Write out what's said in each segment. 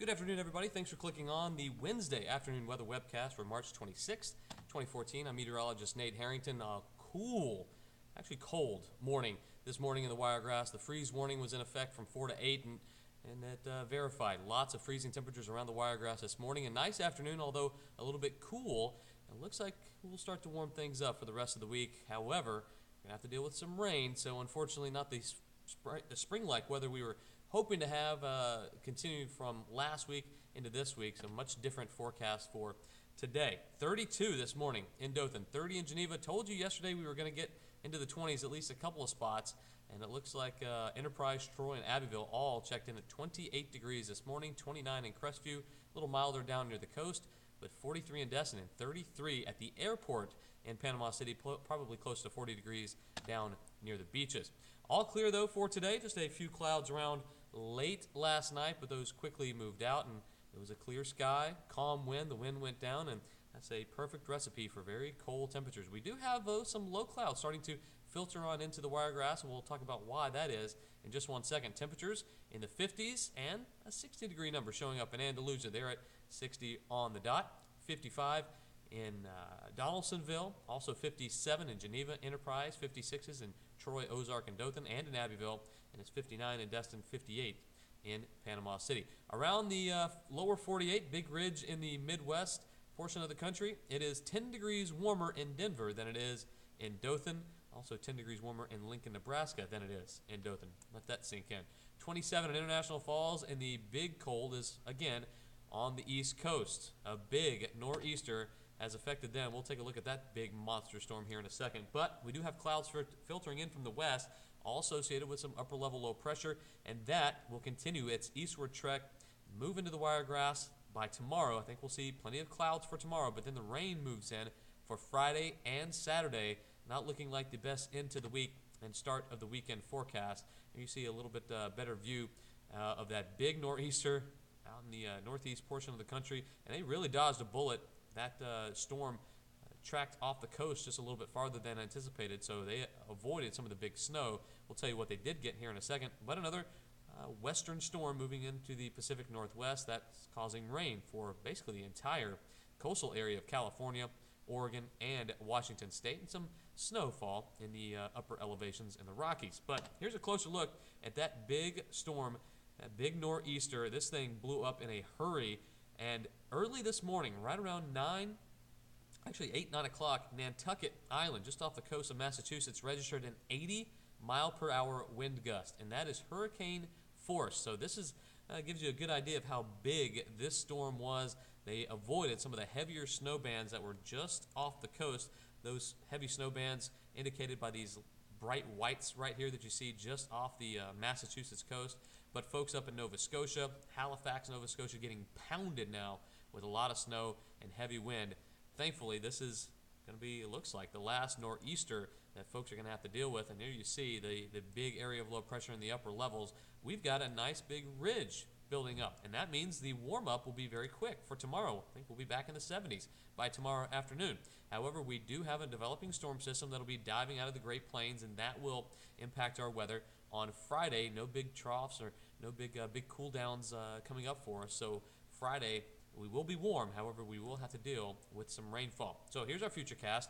Good afternoon, everybody. Thanks for clicking on the Wednesday afternoon weather webcast for March 26th, 2014. I'm meteorologist Nate Harrington. Cool, actually cold morning this morning in the Wiregrass. The freeze warning was in effect from 4 to 8, and it verified lots of freezing temperatures around the Wiregrass this morning. A nice afternoon, although a little bit cool. It looks like we'll start to warm things up for the rest of the week. However, we're going to have to deal with some rain, so unfortunately not the spring-like weather we were hoping to have continued from last week into this week. So much different forecast for today. 32 this morning in Dothan, 30 in Geneva. Told you yesterday we were going to get into the 20s at least a couple of spots, and it looks like Enterprise, Troy, and Abbeville all checked in at 28 degrees this morning, 29 in Crestview, a little milder down near the coast, but 43 in Destin and 33 at the airport in Panama City, probably close to 40 degrees down near the beaches. All clear, though, for today. Just a few clouds around late last night, but those quickly moved out, and it was a clear sky, calm wind. The wind went down, and that's a perfect recipe for very cold temperatures. We do have, though, some low clouds starting to filter on into the Wiregrass, and we'll talk about why that is in just 1 second. Temperatures in the 50s and a 60-degree number showing up in Andalusia. They're at 60 on the dot, 55 in Donaldsonville, also 57 in Geneva, Enterprise, 56s in Troy, Ozark, and Dothan, and in Abbeville, and it's 59 in Destin, 58 in Panama City. Around the lower 48, Big Ridge in the Midwest portion of the country, it is 10 degrees warmer in Denver than it is in Dothan. Also 10 degrees warmer in Lincoln, Nebraska than it is in Dothan. Let that sink in. 27 in International Falls, and the big cold is, again, on the East Coast. A big nor'easter has affected them. We'll take a look at that big monster storm here in a second. But we do have clouds filtering in from the west, all associated with some upper-level low pressure, and that will continue its eastward trek, move into the Wiregrass by tomorrow. I think we'll see plenty of clouds for tomorrow, but then the rain moves in for Friday and Saturday, not looking like the best end to the week and start of the weekend forecast. And you see a little bit better view of that big nor'easter out in the northeast portion of the country, and they really dodged a bullet. That storm tracked off the coast just a little bit farther than anticipated, so they avoided some of the big snow. We'll tell you what they did get here in a second. But another western storm moving into the Pacific Northwest, that's causing rain for basically the entire coastal area of California, Oregon, and Washington State, and some snowfall in the upper elevations in the Rockies. But here's a closer look at that big storm, that big nor'easter. This thing blew up in a hurry. And early this morning, right around 9 o'clock, Nantucket Island, just off the coast of Massachusetts, registered an 80-mile-per-hour wind gust, and that is hurricane force. So this is gives you a good idea of how big this storm was. They avoided some of the heavier snow bands that were just off the coast. Those heavy snow bands indicated by these bright whites right here that you see just off the Massachusetts coast. But folks up in Nova Scotia, Halifax, Nova Scotia, getting pounded now with a lot of snow and heavy wind. Thankfully, this is going to be, it looks like, the last nor'easter that folks are going to have to deal with. And here you see the big area of low pressure in the upper levels. We've got a nice big ridge building up, and that means the warm-up will be very quick for tomorrow. I think we'll be back in the 70s by tomorrow afternoon. However, we do have a developing storm system that will be diving out of the Great Plains, and that will impact our weather on Friday. No big troughs or no big cool downs coming up for us. So Friday we will be warm. However, we will have to deal with some rainfall. So here's our futurecast.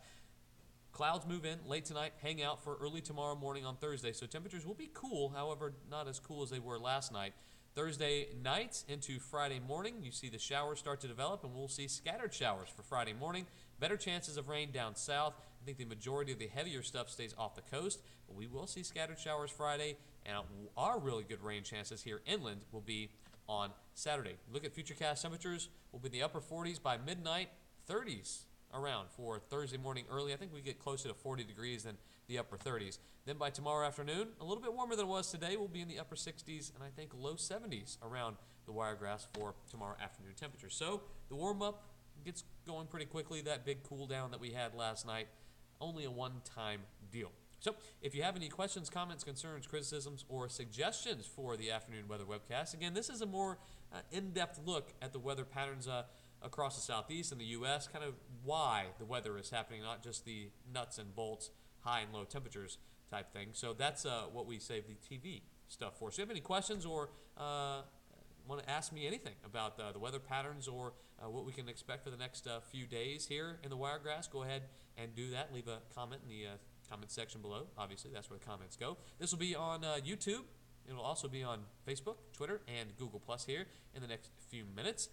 Clouds move in late tonight, hang out for early tomorrow morning on Thursday. So temperatures will be cool, however, not as cool as they were last night. Thursday night into Friday morning, you see the showers start to develop, and we'll see scattered showers for Friday morning. Better chances of rain down south. I think the majority of the heavier stuff stays off the coast, but we will see scattered showers Friday, and our really good rain chances here inland will be on Saturday. Look at futurecast temperatures. We'll be in the upper 40s by midnight, 30s around for Thursday morning early. I think we get closer to 40 degrees than the upper 30s. Then by tomorrow afternoon, a little bit warmer than it was today. We'll be in the upper 60s and I think low 70s around the Wiregrass for tomorrow afternoon temperatures. So the warm-up gets going pretty quickly. That big cool down that we had last night, only a one-time deal. So if you have any questions, comments, concerns, criticisms, or suggestions for the afternoon weather webcast, again, this is a more in-depth look at the weather patterns across the southeast and the U.S., kind of why the weather is happening, not just the nuts and bolts, high and low temperatures type thing. So that's what we save the TV stuff for. So if you have any questions or want to ask me anything about the weather patterns or what we can expect for the next few days here in the Wiregrass, go ahead and do that. Leave a comment in the comment section below. Obviously, that's where the comments go. This will be on YouTube. It'll also be on Facebook, Twitter, and Google Plus here in the next few minutes.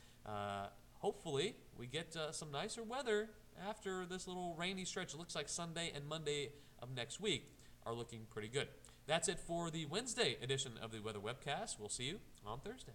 Hopefully, we get some nicer weather after this little rainy stretch. It looks like Sunday and Monday of next week are looking pretty good. That's it for the Wednesday edition of the Weather Webcast. We'll see you on Thursday.